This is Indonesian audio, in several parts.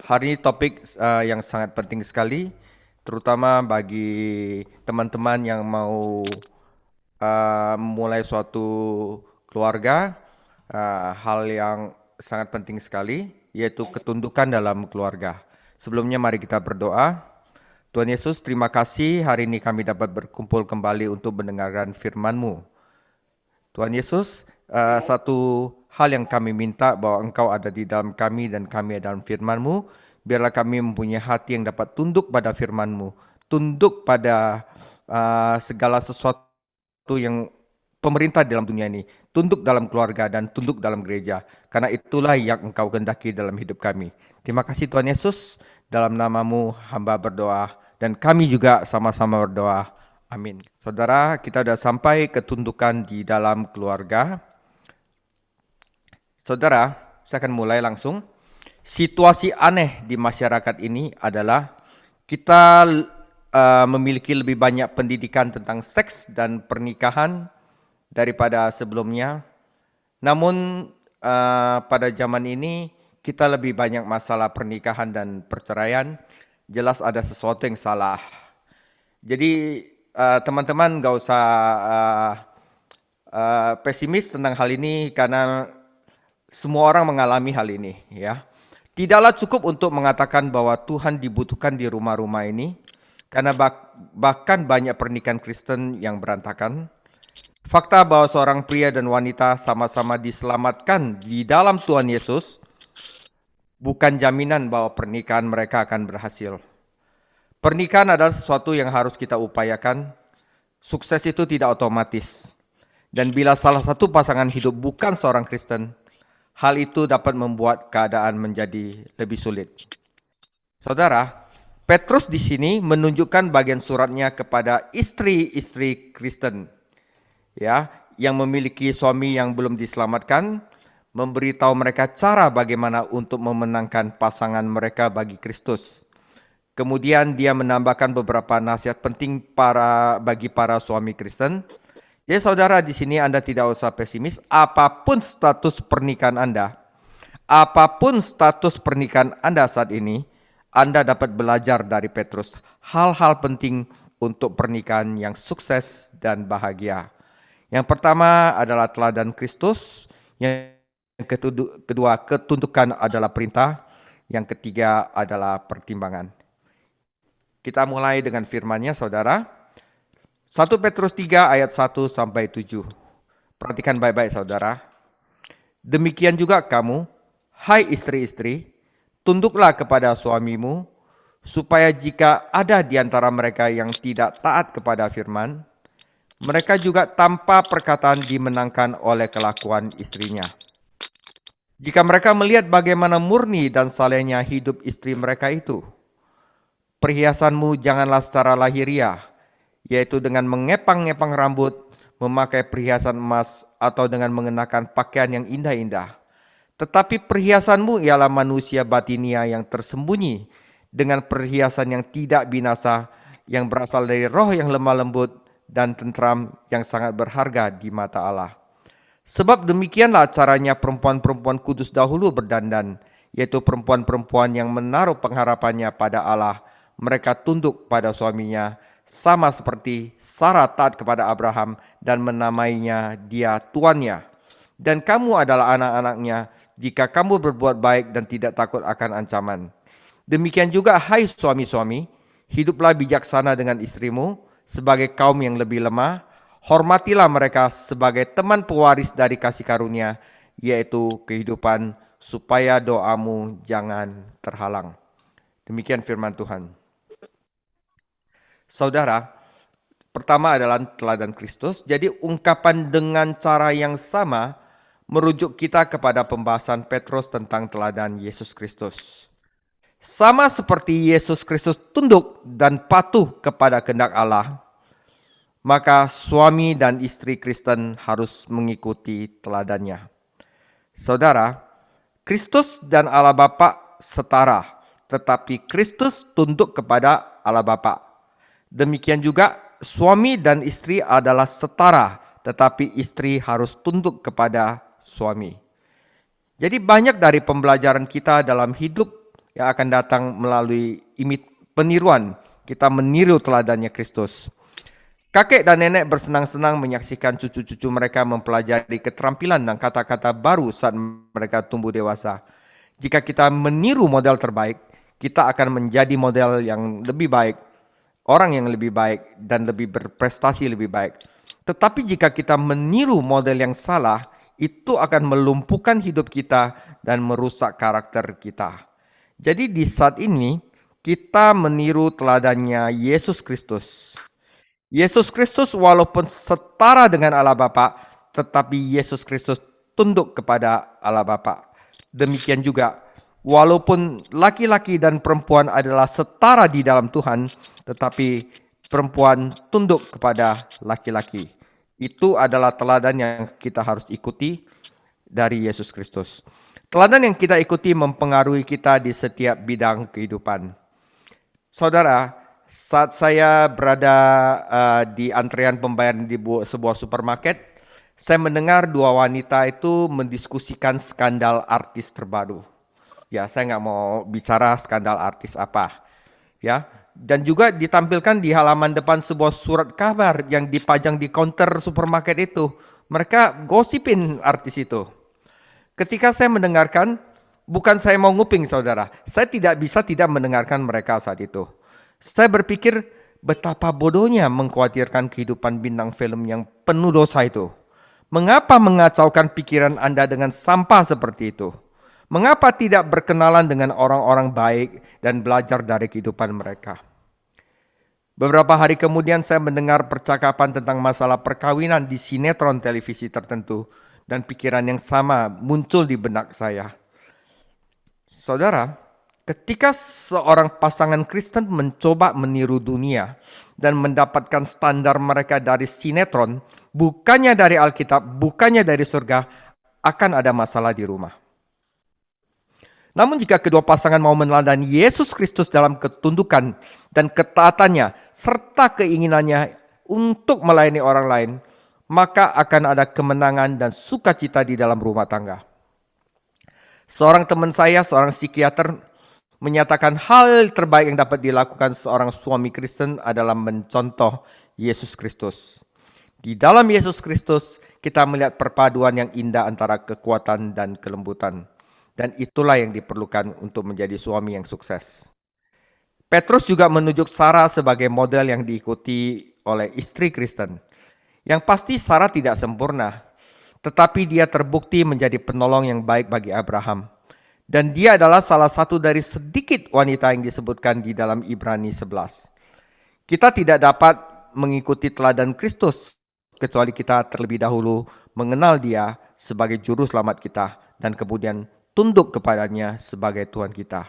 Hari ini topik yang sangat penting sekali, terutama bagi teman-teman yang mau memulai suatu keluarga. Hal yang sangat penting sekali, yaitu ketundukan dalam keluarga. Sebelumnya mari kita berdoa. Tuhan Yesus, terima kasih hari ini kami dapat berkumpul kembali untuk mendengarkan firman-Mu. Tuhan Yesus, satu hal yang kami minta bahwa Engkau ada di dalam kami dan kami ada dalam firman-Mu. Biarlah kami mempunyai hati yang dapat tunduk pada firman-Mu, tunduk pada segala sesuatu yang pemerintah dalam dunia ini, tunduk dalam keluarga dan tunduk dalam gereja. Karena itulah yang Engkau kehendaki dalam hidup kami. Terima kasih Tuhan Yesus, dalam nama-Mu hamba berdoa dan kami juga sama-sama berdoa. Amin. Saudara, kita sudah sampai ketundukan di dalam keluarga. Saudara, saya akan mulai langsung. Situasi aneh di masyarakat ini adalah kita memiliki lebih banyak pendidikan tentang seks dan pernikahan daripada sebelumnya. Namun pada zaman ini kita lebih banyak masalah pernikahan dan perceraian. Jelas ada sesuatu yang salah. Jadi teman-teman gak usah pesimis tentang hal ini karena semua orang mengalami hal ini, ya. Tidaklah cukup untuk mengatakan bahwa Tuhan dibutuhkan di rumah-rumah ini, karena bahkan banyak pernikahan Kristen yang berantakan. Fakta bahwa seorang pria dan wanita sama-sama diselamatkan di dalam Tuhan Yesus bukan jaminan bahwa pernikahan mereka akan berhasil. Pernikahan adalah sesuatu yang harus kita upayakan. Sukses itu tidak otomatis. Dan bila salah satu pasangan hidup bukan seorang Kristen, hal itu dapat membuat keadaan menjadi lebih sulit. Saudara, Petrus di sini menunjukkan bagian suratnya kepada istri-istri Kristen, ya, yang memiliki suami yang belum diselamatkan, memberitahu mereka cara bagaimana untuk memenangkan pasangan mereka bagi Kristus. Kemudian dia menambahkan beberapa nasihat penting bagi para suami Kristen. Jadi saudara, di sini Anda tidak usah pesimis. Apapun status pernikahan Anda saat ini, Anda dapat belajar dari Petrus hal-hal penting untuk pernikahan yang sukses dan bahagia. Yang pertama adalah teladan Kristus. Yang kedua, ketundukan adalah perintah. Yang ketiga adalah pertimbangan. Kita mulai dengan firman-Nya, saudara. 1 Petrus 3 ayat 1 sampai 7. Perhatikan baik-baik saudara. Demikian juga kamu, hai istri-istri, tunduklah kepada suamimu, supaya jika ada di antara mereka yang tidak taat kepada firman, mereka juga tanpa perkataan dimenangkan oleh kelakuan istrinya. Jika mereka melihat bagaimana murni dan salehnya hidup istri mereka itu, perhiasanmu janganlah secara lahiriah, yaitu dengan mengepang-ngepang rambut, memakai perhiasan emas, atau dengan mengenakan pakaian yang indah-indah. Tetapi perhiasanmu ialah manusia batinia yang tersembunyi, dengan perhiasan yang tidak binasa, yang berasal dari roh yang lemah lembut dan tentram yang sangat berharga di mata Allah. Sebab demikianlah caranya perempuan-perempuan kudus dahulu berdandan, yaitu perempuan-perempuan yang menaruh pengharapannya pada Allah. Mereka tunduk pada suaminya, sama seperti Sarah taat kepada Abraham dan menamainya dia tuannya. Dan kamu adalah anak-anaknya jika kamu berbuat baik dan tidak takut akan ancaman. Demikian juga hai suami-suami, hiduplah bijaksana dengan istrimu sebagai kaum yang lebih lemah. Hormatilah mereka sebagai teman pewaris dari kasih karunia, yaitu kehidupan, supaya doamu jangan terhalang. Demikian firman Tuhan. Saudara, pertama adalah teladan Kristus. Jadi ungkapan dengan cara yang sama merujuk kita kepada pembahasan Petrus tentang teladan Yesus Kristus. Sama seperti Yesus Kristus tunduk dan patuh kepada kehendak Allah, maka suami dan istri Kristen harus mengikuti teladannya. Saudara, Kristus dan Allah Bapa setara, tetapi Kristus tunduk kepada Allah Bapa. Demikian juga suami dan istri adalah setara, tetapi istri harus tunduk kepada suami. Jadi banyak dari pembelajaran kita dalam hidup yang akan datang melalui peniruan. Kita meniru teladannya Kristus. Kakek dan nenek bersenang-senang menyaksikan cucu-cucu mereka mempelajari keterampilan dan kata-kata baru saat mereka tumbuh dewasa. Jika kita meniru model terbaik, kita akan menjadi model yang lebih baik, orang yang lebih baik, dan lebih berprestasi lebih baik. Tetapi jika kita meniru model yang salah, itu akan melumpuhkan hidup kita dan merusak karakter kita. Jadi di saat ini, kita meniru teladannya Yesus Kristus. Yesus Kristus walaupun setara dengan Allah Bapa, tetapi Yesus Kristus tunduk kepada Allah Bapa. Demikian juga, walaupun laki-laki dan perempuan adalah setara di dalam Tuhan, tetapi perempuan tunduk kepada laki-laki. Itu adalah teladan yang kita harus ikuti dari Yesus Kristus. Teladan yang kita ikuti mempengaruhi kita di setiap bidang kehidupan. Saudara, saat saya berada di antrean pembayaran di sebuah supermarket, saya mendengar dua wanita itu mendiskusikan skandal artis terbaru. Ya, saya nggak mau bicara skandal artis apa. Ya, dan juga ditampilkan di halaman depan sebuah surat kabar yang dipajang di counter supermarket itu. Mereka gosipin artis itu. Ketika saya mendengarkan, bukan saya mau nguping saudara, saya tidak bisa tidak mendengarkan mereka saat itu. Saya berpikir betapa bodohnya mengkhawatirkan kehidupan bintang film yang penuh dosa itu. Mengapa mengacaukan pikiran Anda dengan sampah seperti itu? Mengapa tidak berkenalan dengan orang-orang baik dan belajar dari kehidupan mereka? Beberapa hari kemudian saya mendengar percakapan tentang masalah perkawinan di sinetron televisi tertentu. Dan pikiran yang sama muncul di benak saya. Saudara, ketika seorang pasangan Kristen mencoba meniru dunia dan mendapatkan standar mereka dari sinetron, bukannya dari Alkitab, bukannya dari surga, akan ada masalah di rumah. Namun jika kedua pasangan mau meneladani Yesus Kristus dalam ketundukan dan ketaatannya, serta keinginannya untuk melayani orang lain, maka akan ada kemenangan dan sukacita di dalam rumah tangga. Seorang teman saya, seorang psikiater, menyatakan hal terbaik yang dapat dilakukan seorang suami Kristen adalah mencontoh Yesus Kristus. Di dalam Yesus Kristus, kita melihat perpaduan yang indah antara kekuatan dan kelembutan. Dan itulah yang diperlukan untuk menjadi suami yang sukses. Petrus juga menunjuk Sarah sebagai model yang diikuti oleh istri Kristen. Yang pasti Sarah tidak sempurna, tetapi dia terbukti menjadi penolong yang baik bagi Abraham. Dan dia adalah salah satu dari sedikit wanita yang disebutkan di dalam Ibrani 11. Kita tidak dapat mengikuti teladan Kristus, kecuali kita terlebih dahulu mengenal dia sebagai juru selamat kita, dan kemudian tunduk kepadanya sebagai Tuhan kita.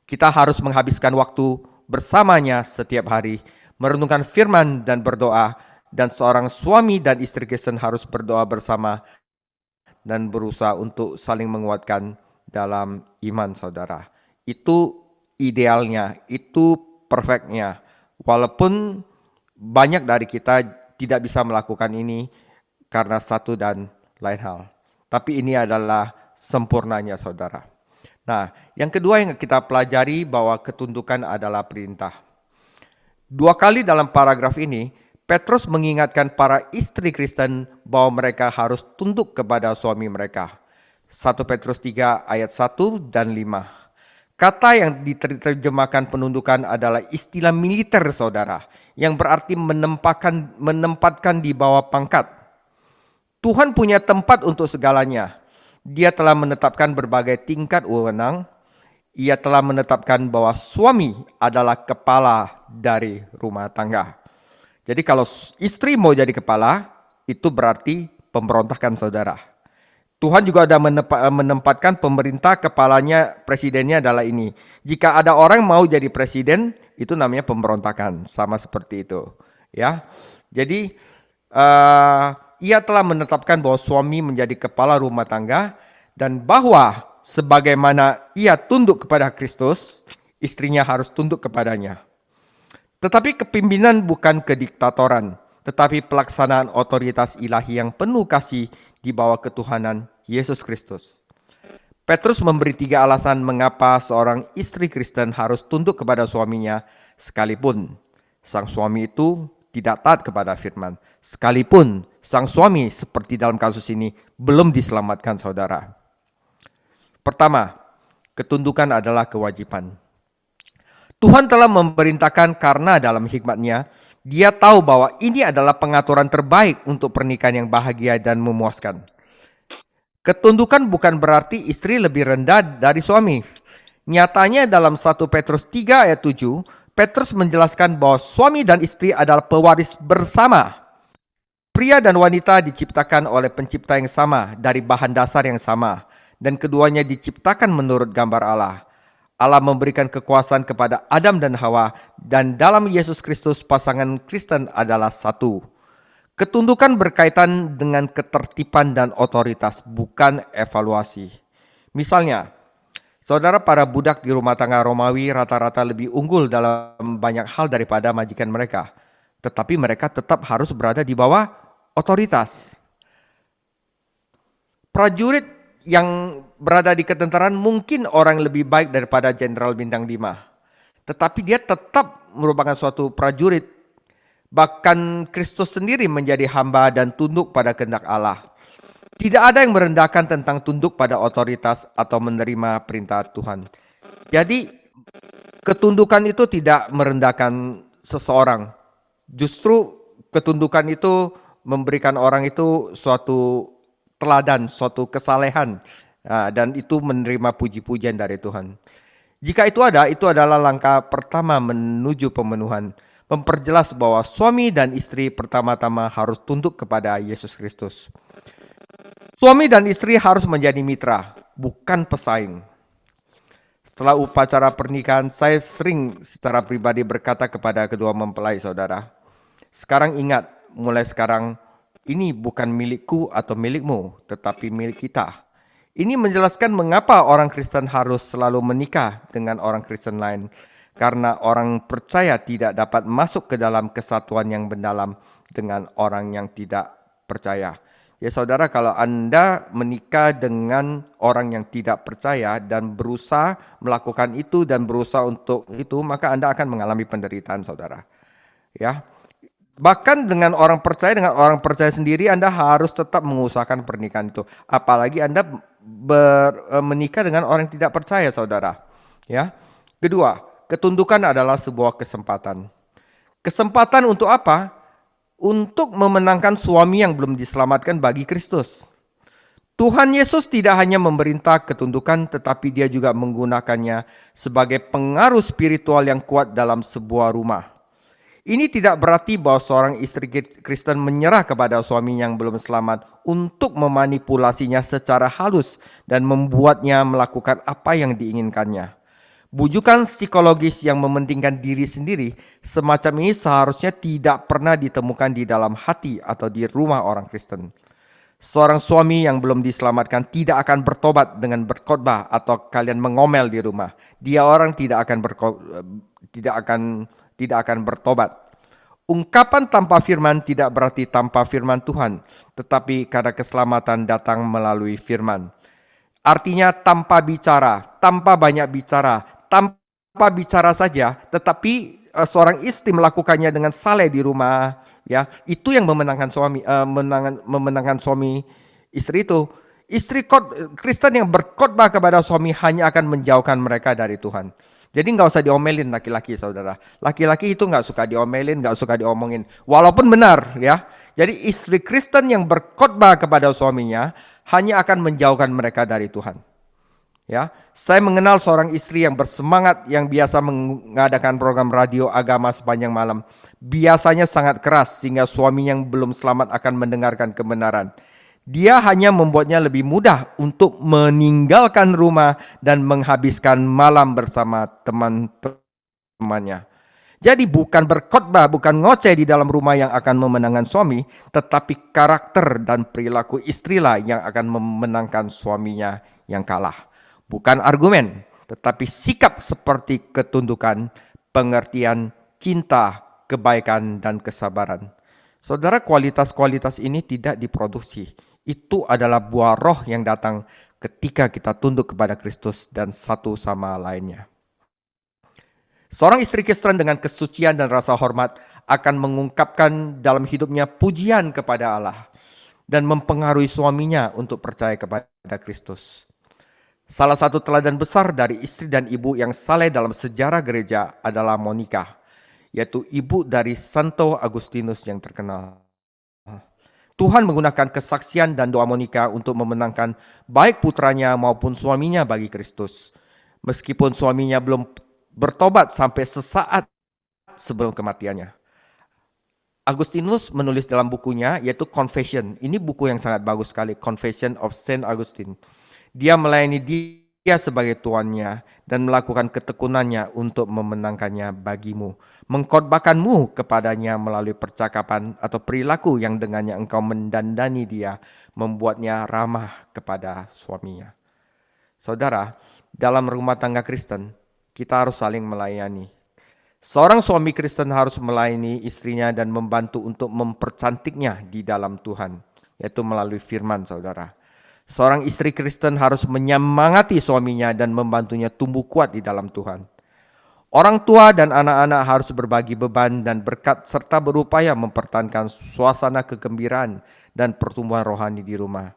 Kita harus menghabiskan waktu bersamanya setiap hari, merenungkan firman dan berdoa, dan seorang suami dan istri Kristen harus berdoa bersama dan berusaha untuk saling menguatkan dalam iman saudara. Itu idealnya, itu perfectnya. Walaupun banyak dari kita tidak bisa melakukan ini karena satu dan lain hal. Tapi ini adalah sempurnanya saudara. Nah, yang kedua yang kita pelajari bahwa ketundukan adalah perintah. 2 kali dalam paragraf ini, Petrus mengingatkan para istri Kristen bahwa mereka harus tunduk kepada suami mereka. 1 Petrus 3 ayat 1 dan 5. Kata yang diterjemahkan penundukan adalah istilah militer saudara, yang berarti menempatkan di bawah pangkat. Tuhan punya tempat untuk segalanya. Dia telah menetapkan berbagai tingkat wewenang. Ia telah menetapkan bahwa suami adalah kepala dari rumah tangga. Jadi kalau istri mau jadi kepala, itu berarti pemberontakan saudara. Tuhan juga ada menempatkan pemerintah, kepalanya, presidennya adalah ini. Jika ada orang mau jadi presiden, itu namanya pemberontakan, sama seperti itu. Ya, jadi ia telah menetapkan bahwa suami menjadi kepala rumah tangga dan bahwa sebagaimana ia tunduk kepada Kristus, istrinya harus tunduk kepadanya. Tetapi kepimpinan bukan kediktatoran, tetapi pelaksanaan otoritas ilahi yang penuh kasih di bawah ketuhanan Yesus Kristus. Petrus memberi 3 alasan mengapa seorang istri Kristen harus tunduk kepada suaminya sekalipun sang suami itu tidak taat kepada firman. Sekalipun sang suami seperti dalam kasus ini belum diselamatkan, saudara. Pertama, ketundukan adalah kewajiban. Tuhan telah memerintahkan karena dalam hikmat-Nya, Dia tahu bahwa ini adalah pengaturan terbaik untuk pernikahan yang bahagia dan memuaskan. Ketundukan bukan berarti istri lebih rendah dari suami. Nyatanya dalam 1 Petrus 3 ayat 7, Petrus menjelaskan bahwa suami dan istri adalah pewaris bersama. Pria dan wanita diciptakan oleh pencipta yang sama dari bahan dasar yang sama, dan keduanya diciptakan menurut gambar Allah. Allah memberikan kekuasaan kepada Adam dan Hawa, dan dalam Yesus Kristus pasangan Kristen adalah satu. Ketundukan berkaitan dengan ketertiban dan otoritas, bukan evaluasi. Misalnya, saudara, para budak di rumah tangga Romawi rata-rata lebih unggul dalam banyak hal daripada majikan mereka. Tetapi mereka tetap harus berada di bawah otoritas. Prajurit yang berada di ketentaraan mungkin orang lebih baik daripada jenderal bintang 5. Tetapi dia tetap merupakan suatu prajurit. Bahkan Kristus sendiri menjadi hamba dan tunduk pada kehendak Allah. Tidak ada yang merendahkan tentang tunduk pada otoritas atau menerima perintah Tuhan. Jadi ketundukan itu tidak merendahkan seseorang. Justru ketundukan itu memberikan orang itu suatu teladan, suatu kesalehan, dan itu menerima puji-pujian dari Tuhan. Jika itu ada, itu adalah langkah pertama menuju pemenuhan. Memperjelas bahwa suami dan istri pertama-tama harus tunduk kepada Yesus Kristus. Suami dan istri harus menjadi mitra, bukan pesaing. Setelah upacara pernikahan, saya sering secara pribadi berkata kepada kedua mempelai, saudara, sekarang ingat, mulai sekarang ini bukan milikku atau milikmu, tetapi milik kita. Ini menjelaskan mengapa orang Kristen harus selalu menikah dengan orang Kristen lain. Karena orang percaya tidak dapat masuk ke dalam kesatuan yang mendalam dengan orang yang tidak percaya. Ya saudara, kalau Anda menikah dengan orang yang tidak percaya dan berusaha melakukan itu dan berusaha untuk itu, maka Anda akan mengalami penderitaan, saudara. Ya, bahkan dengan orang percaya sendiri, Anda harus tetap mengusahakan pernikahan itu. Apalagi Anda menikah dengan orang yang tidak percaya, saudara. Ya, kedua, ketundukan adalah sebuah kesempatan. Kesempatan untuk apa? Untuk memenangkan suami yang belum diselamatkan bagi Kristus. Tuhan Yesus tidak hanya memerintah ketundukan, tetapi Dia juga menggunakannya sebagai pengaruh spiritual yang kuat dalam sebuah rumah. Ini tidak berarti bahwa seorang istri Kristen menyerah kepada suami yang belum selamat untuk memanipulasinya secara halus dan membuatnya melakukan apa yang diinginkannya. Bujukan psikologis yang mementingkan diri sendiri semacam ini seharusnya tidak pernah ditemukan di dalam hati atau di rumah orang Kristen. Seorang suami yang belum diselamatkan tidak akan bertobat dengan berkhotbah atau kalian mengomel di rumah. Dia orang tidak akan bertobat. Ungkapan tanpa firman tidak berarti tanpa firman Tuhan, tetapi karena keselamatan datang melalui firman. Artinya tanpa bicara, tanpa banyak bicara, tanpa bicara saja, tetapi seorang istri melakukannya dengan saleh di rumah, ya, itu yang memenangkan suami istri itu. Istri Kristen yang berkhotbah kepada suami hanya akan menjauhkan mereka dari Tuhan. Jadi nggak usah diomelin laki-laki, saudara. Laki-laki itu nggak suka diomelin, nggak suka diomongin, walaupun benar, ya. Jadi istri Kristen yang berkhotbah kepada suaminya hanya akan menjauhkan mereka dari Tuhan. Ya, saya mengenal seorang istri yang bersemangat yang biasa mengadakan program radio agama sepanjang malam. Biasanya sangat keras sehingga suami yang belum selamat akan mendengarkan kebenaran. Dia hanya membuatnya lebih mudah untuk meninggalkan rumah dan menghabiskan malam bersama teman-temannya. Jadi bukan berkhotbah, bukan ngoceh di dalam rumah yang akan memenangkan suami, tetapi karakter dan perilaku istrilah yang akan memenangkan suaminya yang kalah. Bukan argumen, tetapi sikap seperti ketundukan, pengertian, cinta, kebaikan, dan kesabaran. Saudara, kualitas-kualitas ini tidak diproduksi. Itu adalah buah roh yang datang ketika kita tunduk kepada Kristus dan satu sama lainnya. Seorang istri Kristen dengan kesucian dan rasa hormat akan mengungkapkan dalam hidupnya pujian kepada Allah dan mempengaruhi suaminya untuk percaya kepada Kristus. Salah satu teladan besar dari istri dan ibu yang saleh dalam sejarah gereja adalah Monica, yaitu ibu dari Santo Agustinus yang terkenal. Tuhan menggunakan kesaksian dan doa Monica untuk memenangkan baik putranya maupun suaminya bagi Kristus. Meskipun suaminya belum bertobat sampai sesaat sebelum kematiannya. Agustinus menulis dalam bukunya yaitu Confession. Ini buku yang sangat bagus sekali, Confession of Saint Augustine. Dia melayani dia sebagai tuannya dan melakukan ketekunannya untuk memenangkannya bagimu. Mengkhotbahkanmu kepadanya melalui percakapan atau perilaku yang dengannya engkau mendandani dia, membuatnya ramah kepada suaminya. Saudara, dalam rumah tangga Kristen, kita harus saling melayani. Seorang suami Kristen harus melayani istrinya dan membantu untuk mempercantiknya di dalam Tuhan, yaitu melalui firman, saudara. Seorang istri Kristen harus menyemangati suaminya dan membantunya tumbuh kuat di dalam Tuhan. Orang tua dan anak-anak harus berbagi beban dan berkat serta berupaya mempertahankan suasana kegembiraan dan pertumbuhan rohani di rumah.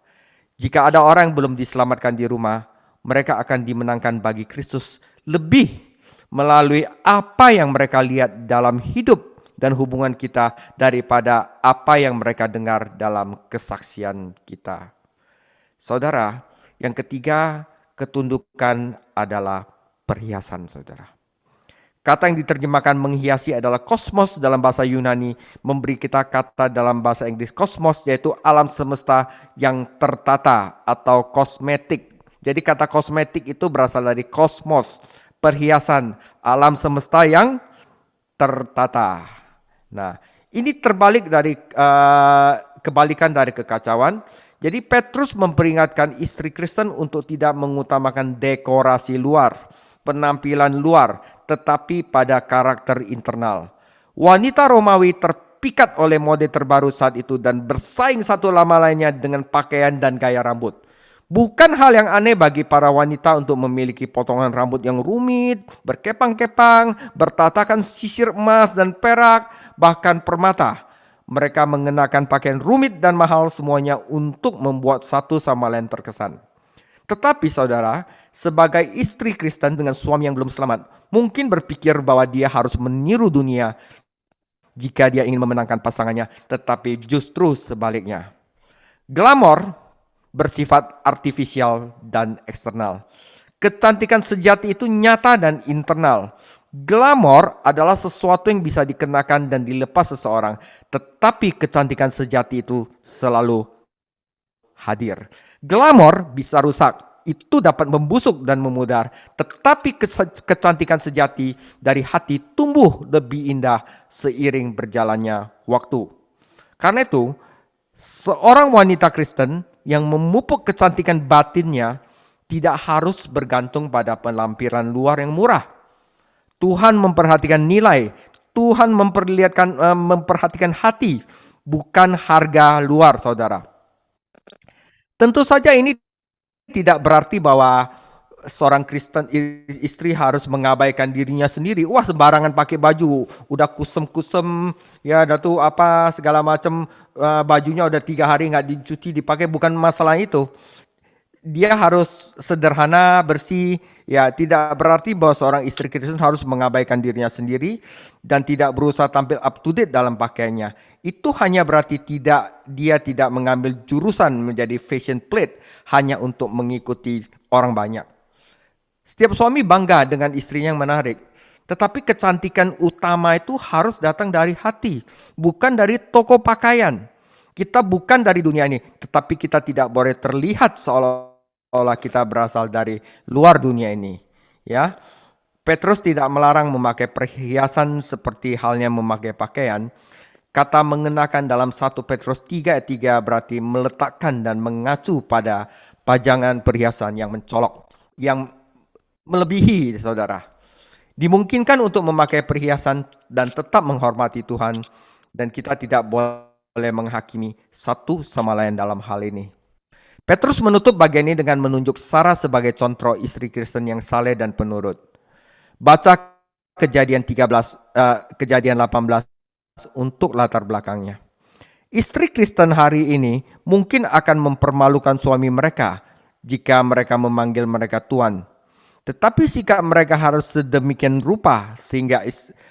Jika ada orang yang belum diselamatkan di rumah, mereka akan dimenangkan bagi Kristus lebih melalui apa yang mereka lihat dalam hidup dan hubungan kita daripada apa yang mereka dengar dalam kesaksian kita. Saudara, yang ketiga, ketundukan adalah perhiasan, saudara. Kata yang diterjemahkan menghiasi adalah kosmos dalam bahasa Yunani, memberi kita kata dalam bahasa Inggris kosmos, yaitu alam semesta yang tertata atau kosmetik. Jadi kata kosmetik itu berasal dari kosmos, perhiasan, alam semesta yang tertata. Nah, ini terbalik dari kebalikan dari kekacauan. Jadi Petrus memperingatkan istri Kristen untuk tidak mengutamakan dekorasi luar, penampilan luar, tetapi pada karakter internal. Wanita Romawi terpikat oleh mode terbaru saat itu dan bersaing satu sama lainnya dengan pakaian dan gaya rambut. Bukan hal yang aneh bagi para wanita untuk memiliki potongan rambut yang rumit, berkepang-kepang, bertatakan sisir emas dan perak, bahkan permata. Mereka mengenakan pakaian rumit dan mahal semuanya untuk membuat satu sama lain terkesan. Tetapi saudara, sebagai istri Kristen dengan suami yang belum selamat, mungkin berpikir bahwa dia harus meniru dunia jika dia ingin memenangkan pasangannya, tetapi justru sebaliknya. Glamor bersifat artifisial dan eksternal. Kecantikan sejati itu nyata dan internal. Glamor adalah sesuatu yang bisa dikenakan dan dilepas seseorang, tetapi kecantikan sejati itu selalu hadir. Glamor bisa rusak, itu dapat membusuk dan memudar, tetapi kecantikan sejati dari hati tumbuh lebih indah seiring berjalannya waktu. Karena itu, seorang wanita Kristen yang memupuk kecantikan batinnya tidak harus bergantung pada penampilan luar yang murah. Tuhan memperhatikan nilai, Tuhan memperhatikan hati, bukan harga luar, saudara. Tentu saja ini tidak berarti bahwa seorang Kristen istri harus mengabaikan dirinya sendiri. Wah, sembarangan pakai baju, udah kusem-kusem, ya, udah tuh apa segala macam, bajunya udah 3 hari nggak dicuci dipakai. Bukan masalah itu. Dia harus sederhana, bersih. Ya, tidak berarti bahwa seorang istri Kristen harus mengabaikan dirinya sendiri dan tidak berusaha tampil up to date dalam pakaiannya. Itu hanya berarti dia tidak mengambil jurusan menjadi fashion plate hanya untuk mengikuti orang banyak. Setiap suami bangga dengan istrinya yang menarik. Tetapi kecantikan utama itu harus datang dari hati, bukan dari toko pakaian. Kita bukan dari dunia ini, tetapi kita tidak boleh terlihat seolah-olah kita berasal dari luar dunia ini. Ya, Petrus tidak melarang memakai perhiasan seperti halnya memakai pakaian. Kata mengenakan dalam 1 Petrus 3 ayat 3 berarti meletakkan dan mengacu pada pajangan perhiasan yang mencolok, yang melebihi, saudara. Dimungkinkan untuk memakai perhiasan dan tetap menghormati Tuhan, dan kita tidak boleh menghakimi satu sama lain dalam hal ini. Petrus menutup bagian ini dengan menunjuk Sarah sebagai contoh istri Kristen yang saleh dan penurut. Baca Kejadian 18 untuk latar belakangnya. Istri Kristen hari ini mungkin akan mempermalukan suami mereka jika mereka memanggil mereka Tuan. Tetapi sikap mereka harus sedemikian rupa sehingga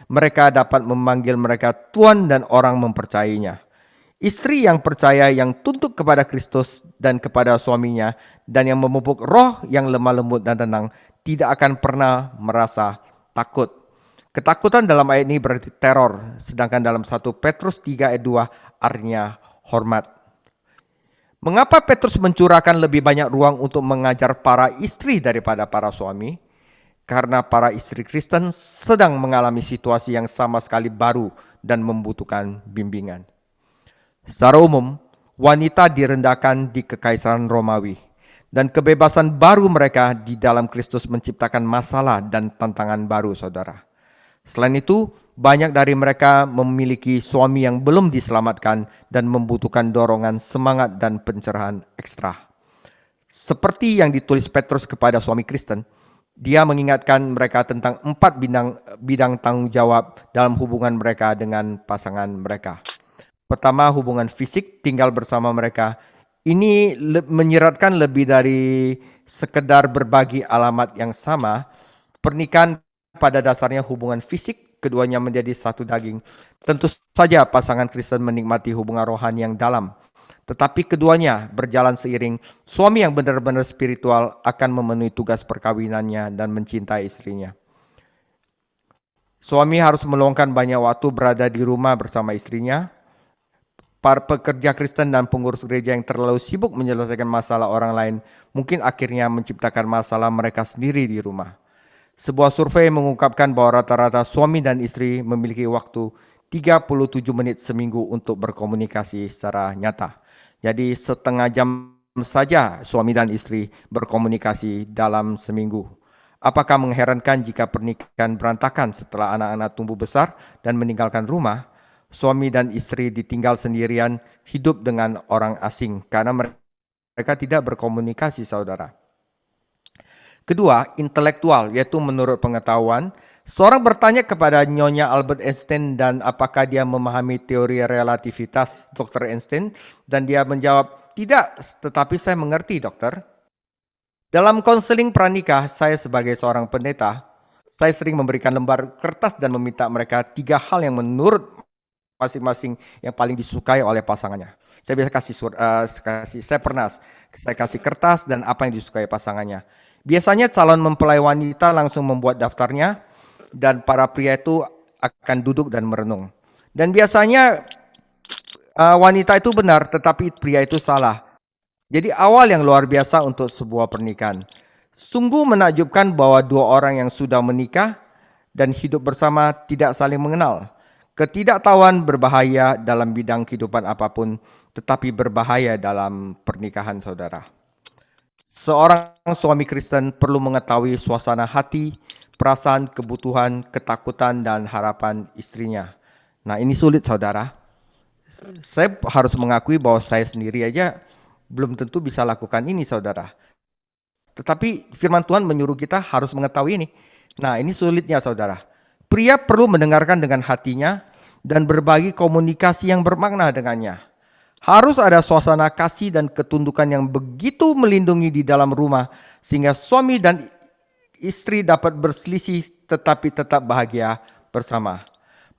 mereka dapat memanggil mereka Tuan dan orang mempercayainya. Istri yang percaya, yang tunduk kepada Kristus dan kepada suaminya, dan yang memupuk roh yang lemah lembut dan tenang, tidak akan pernah merasa takut. Ketakutan dalam ayat ini berarti teror, sedangkan dalam 1 Petrus 3 ayat 2 artinya hormat. Mengapa Petrus mencurahkan lebih banyak ruang untuk mengajar para istri daripada para suami? Karena para istri Kristen sedang mengalami situasi yang sama sekali baru dan membutuhkan bimbingan. Secara umum, wanita direndahkan di Kekaisaran Romawi, dan kebebasan baru mereka di dalam Kristus menciptakan masalah dan tantangan baru, saudara. Selain itu, banyak dari mereka memiliki suami yang belum diselamatkan dan membutuhkan dorongan semangat dan pencerahan ekstra. Seperti yang ditulis Petrus kepada suami Kristen, dia mengingatkan mereka tentang 4 bidang tanggung jawab dalam hubungan mereka dengan pasangan mereka. Pertama, hubungan fisik tinggal bersama mereka. Ini menyeratkan lebih dari sekedar berbagi alamat yang sama. Pernikahan pada dasarnya hubungan fisik, keduanya menjadi satu daging. Tentu saja pasangan Kristen menikmati hubungan rohani yang dalam. Tetapi keduanya berjalan seiring. Suami yang benar-benar spiritual akan memenuhi tugas perkawinannya dan mencintai istrinya. Suami harus meluangkan banyak waktu berada di rumah bersama istrinya. Para pekerja Kristen dan pengurus gereja yang terlalu sibuk menyelesaikan masalah orang lain mungkin akhirnya menciptakan masalah mereka sendiri di rumah. Sebuah survei mengungkapkan bahwa rata-rata suami dan istri memiliki waktu 37 menit seminggu untuk berkomunikasi secara nyata. Jadi setengah jam saja suami dan istri berkomunikasi dalam seminggu. Apakah mengherankan jika pernikahan berantakan setelah anak-anak tumbuh besar dan meninggalkan rumah? Suami dan istri ditinggal sendirian, hidup dengan orang asing karena mereka tidak berkomunikasi, saudara. Kedua, intelektual, yaitu menurut pengetahuan. Seorang bertanya kepada Nyonya Albert Einstein dan apakah dia memahami teori relativitas Dr. Einstein, dan dia menjawab, tidak, tetapi saya mengerti, dokter. Dalam konseling pranikah, saya sebagai seorang pendeta, saya sering memberikan lembar kertas dan meminta mereka 3 hal yang menurut masing-masing yang paling disukai oleh pasangannya. Saya biasa saya kasih kertas dan apa yang disukai pasangannya. Biasanya calon mempelai wanita langsung membuat daftarnya dan para pria itu akan duduk dan merenung. Dan biasanya wanita itu benar tetapi pria itu salah. Jadi awal yang luar biasa untuk sebuah pernikahan. Sungguh menakjubkan bahwa 2 orang yang sudah menikah dan hidup bersama tidak saling mengenal. Ketidaktahuan berbahaya dalam bidang kehidupan apapun, tetapi berbahaya dalam pernikahan, saudara. Seorang suami Kristen perlu mengetahui suasana hati, perasaan, kebutuhan, ketakutan, dan harapan istrinya. Nah, ini sulit, saudara. Saya harus mengakui bahwa saya sendiri aja belum tentu bisa lakukan ini, saudara. Tetapi firman Tuhan menyuruh kita harus mengetahui ini. Nah, ini sulitnya, saudara. Pria perlu mendengarkan dengan hatinya dan berbagi komunikasi yang bermakna dengannya. Harus ada suasana kasih dan ketundukan yang begitu melindungi di dalam rumah sehingga suami dan istri dapat berselisih tetapi tetap bahagia bersama.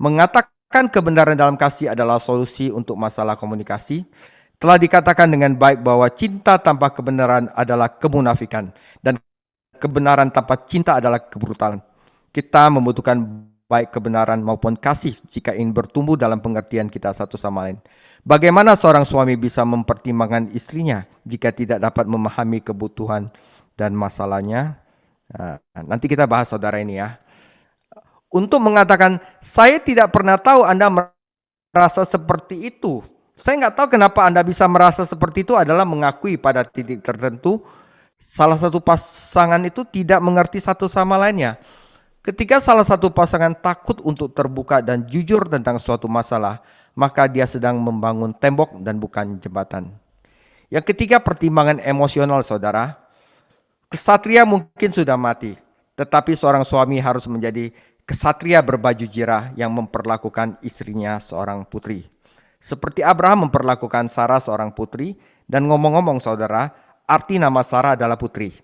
Mengatakan kebenaran dalam kasih adalah solusi untuk masalah komunikasi. Telah dikatakan dengan baik bahwa cinta tanpa kebenaran adalah kemunafikan dan kebenaran tanpa cinta adalah kebrutalan. Kita membutuhkan baik kebenaran maupun kasih jika ingin bertumbuh dalam pengertian kita satu sama lain. Bagaimana seorang suami bisa mempertimbangkan istrinya jika tidak dapat memahami kebutuhan dan masalahnya? Nah, nanti kita bahas, saudara, ini ya. Untuk mengatakan, saya tidak pernah tahu Anda merasa seperti itu. Saya nggak tahu kenapa Anda bisa merasa seperti itu adalah mengakui pada titik tertentu salah satu pasangan itu tidak mengerti satu sama lainnya. Ketika salah satu pasangan takut untuk terbuka dan jujur tentang suatu masalah, maka dia sedang membangun tembok dan bukan jembatan. Yang ketiga, pertimbangan emosional, saudara. Kesatria mungkin sudah mati, tetapi seorang suami harus menjadi kesatria berbaju jirah yang memperlakukan istrinya seorang putri. Seperti Abraham memperlakukan Sarah seorang putri, dan ngomong-ngomong saudara, arti nama Sarah adalah putri.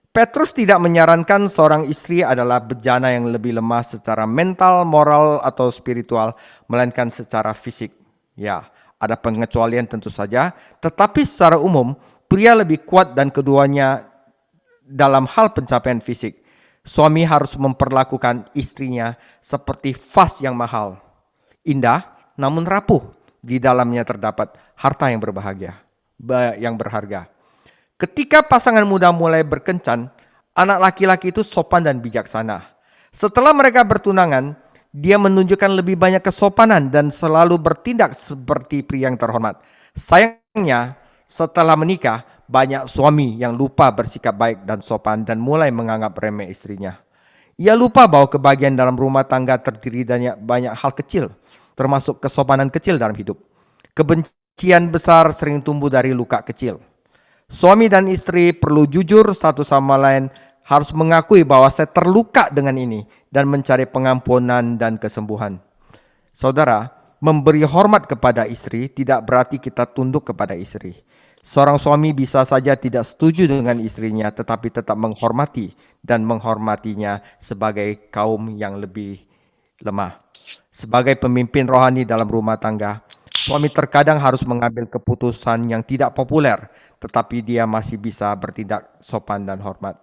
Petrus tidak menyarankan seorang istri adalah bejana yang lebih lemah secara mental, moral, atau spiritual, melainkan secara fisik. Ya, ada pengecualian tentu saja, tetapi secara umum, pria lebih kuat dan keduanya dalam hal pencapaian fisik. Suami harus memperlakukan istrinya seperti vas yang mahal, indah namun rapuh. Di dalamnya terdapat harta yang berharga. Ketika pasangan muda mulai berkencan, anak laki-laki itu sopan dan bijaksana. Setelah mereka bertunangan, dia menunjukkan lebih banyak kesopanan dan selalu bertindak seperti pria yang terhormat. Sayangnya, setelah menikah, banyak suami yang lupa bersikap baik dan sopan dan mulai menganggap remeh istrinya. Ia lupa bahwa kebahagiaan dalam rumah tangga terdiri dari banyak hal kecil, termasuk kesopanan kecil dalam hidup. Kebencian besar sering tumbuh dari luka kecil. Suami dan istri perlu jujur satu sama lain, harus mengakui bahwa saya terluka dengan ini dan mencari pengampunan dan kesembuhan. Saudara, memberi hormat kepada istri tidak berarti kita tunduk kepada istri. Seorang suami bisa saja tidak setuju dengan istrinya, tetapi tetap menghormati dan menghormatinya sebagai kaum yang lebih lemah. Sebagai pemimpin rohani dalam rumah tangga, suami terkadang harus mengambil keputusan yang tidak populer, tetapi dia masih bisa bertindak sopan dan hormat.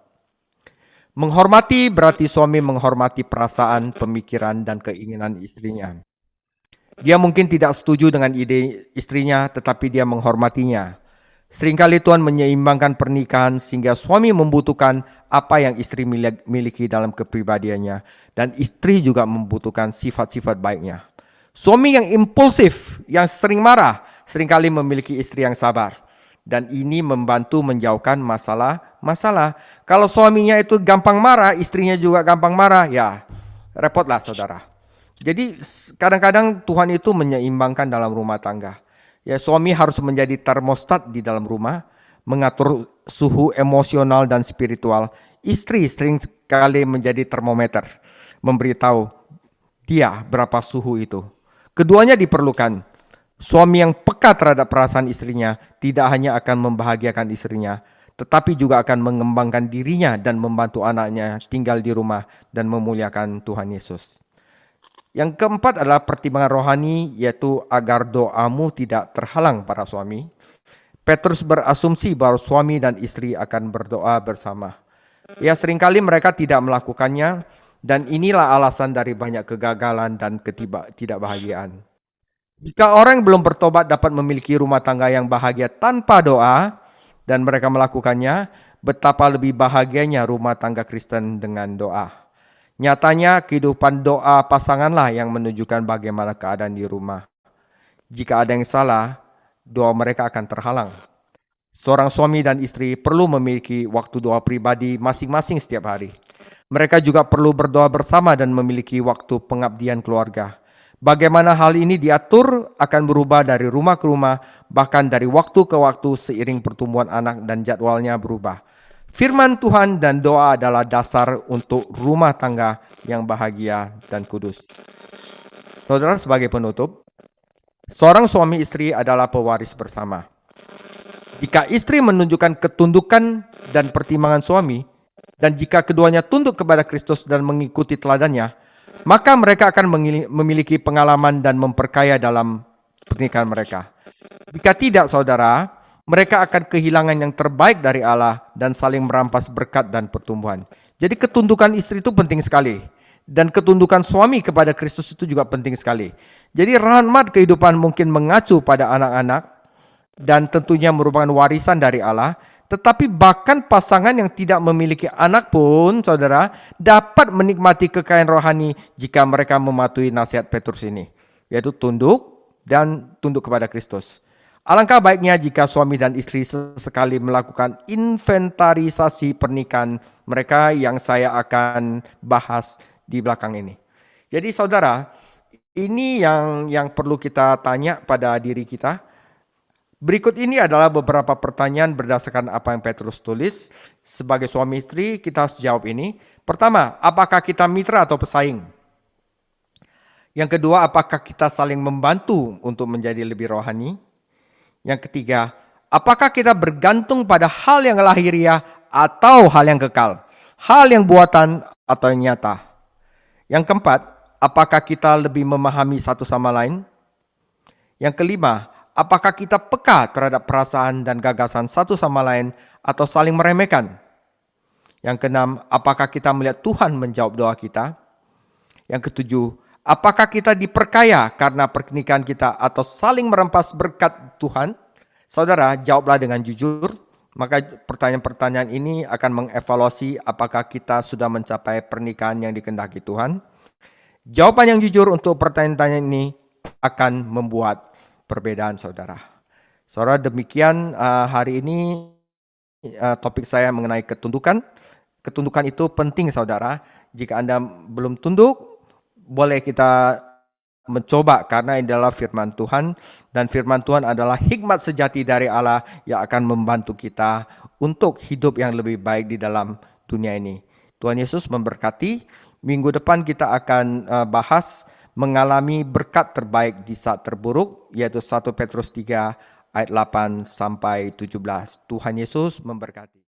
Menghormati berarti suami menghormati perasaan, pemikiran, dan keinginan istrinya. Dia mungkin tidak setuju dengan ide istrinya, tetapi dia menghormatinya. Seringkali Tuhan menyeimbangkan pernikahan sehingga suami membutuhkan apa yang istri miliki dalam kepribadiannya, dan istri juga membutuhkan sifat-sifat baiknya. Suami yang impulsif, yang sering marah, seringkali memiliki istri yang sabar, dan ini membantu menjauhkan masalah. Kalau suaminya itu gampang marah, istrinya juga gampang marah, ya repotlah saudara. Jadi kadang-kadang Tuhan itu menyeimbangkan dalam rumah tangga. Ya, suami harus menjadi termostat di dalam rumah, mengatur suhu emosional dan spiritual. Istri sering sekali menjadi termometer, memberitahu dia berapa suhu itu. Keduanya diperlukan. Suami yang peka terhadap perasaan istrinya tidak hanya akan membahagiakan istrinya, tetapi juga akan mengembangkan dirinya dan membantu anaknya tinggal di rumah dan memuliakan Tuhan Yesus. Yang keempat adalah pertimbangan rohani, yaitu agar doamu tidak terhalang para suami. Petrus berasumsi bahwa suami dan istri akan berdoa bersama. Ya, seringkali mereka tidak melakukannya, dan inilah alasan dari banyak kegagalan dan ketidakbahagiaan. Jika orang yang belum bertobat dapat memiliki rumah tangga yang bahagia tanpa doa, dan mereka melakukannya, betapa lebih bahagianya rumah tangga Kristen dengan doa. Nyatanya kehidupan doa pasanganlah yang menunjukkan bagaimana keadaan di rumah. Jika ada yang salah, doa mereka akan terhalang. Seorang suami dan istri perlu memiliki waktu doa pribadi masing-masing setiap hari. Mereka juga perlu berdoa bersama dan memiliki waktu pengabdian keluarga. Bagaimana hal ini diatur akan berubah dari rumah ke rumah, bahkan dari waktu ke waktu seiring pertumbuhan anak dan jadwalnya berubah. Firman Tuhan dan doa adalah dasar untuk rumah tangga yang bahagia dan kudus. Saudara, sebagai penutup, seorang suami istri adalah pewaris bersama. Jika istri menunjukkan ketundukan dan pertimbangan suami, dan jika keduanya tunduk kepada Kristus dan mengikuti teladannya, maka mereka akan memiliki pengalaman dan memperkaya dalam pernikahan mereka. Jika tidak, saudara, mereka akan kehilangan yang terbaik dari Allah dan saling merampas berkat dan pertumbuhan. Jadi ketundukan istri itu penting sekali. Dan ketundukan suami kepada Kristus itu juga penting sekali. Jadi rahmat kehidupan mungkin mengacu pada anak-anak dan tentunya merupakan warisan dari Allah. Tetapi bahkan pasangan yang tidak memiliki anak pun, saudara, dapat menikmati kekayaan rohani jika mereka mematuhi nasihat Petrus ini. Yaitu tunduk kepada Kristus. Alangkah baiknya jika suami dan istri sesekali melakukan inventarisasi pernikahan mereka yang saya akan bahas di belakang ini. Jadi saudara, ini yang perlu kita tanya pada diri kita. Berikut ini adalah beberapa pertanyaan berdasarkan apa yang Petrus tulis. Sebagai suami istri, kita harus jawab ini. Pertama, apakah kita mitra atau pesaing? Yang kedua, apakah kita saling membantu untuk menjadi lebih rohani? Yang ketiga, apakah kita bergantung pada hal yang lahiriah atau hal yang kekal? Hal yang buatan atau yang nyata? Yang keempat, apakah kita lebih memahami satu sama lain? Yang kelima, apakah kita peka terhadap perasaan dan gagasan satu sama lain atau saling meremehkan? Yang keenam, apakah kita melihat Tuhan menjawab doa kita? Yang ketujuh, apakah kita diperkaya karena pernikahan kita atau saling merempas berkat Tuhan? Saudara, jawablah dengan jujur. Maka pertanyaan-pertanyaan ini akan mengevaluasi apakah kita sudah mencapai pernikahan yang dikehendaki Tuhan. Jawaban yang jujur untuk pertanyaan-pertanyaan ini akan membuat perbedaan, saudara. Saudara, demikian hari ini topik saya mengenai ketundukan. Ketundukan itu penting, saudara. Jika Anda belum tunduk, boleh kita mencoba, karena ini adalah firman Tuhan, dan firman Tuhan adalah hikmat sejati dari Allah yang akan membantu kita untuk hidup yang lebih baik di dalam dunia ini. Tuhan Yesus memberkati. Minggu depan kita akan bahas mengalami berkat terbaik di saat terburuk, yaitu 1 Petrus 3 ayat 8 sampai 17. Tuhan Yesus memberkati.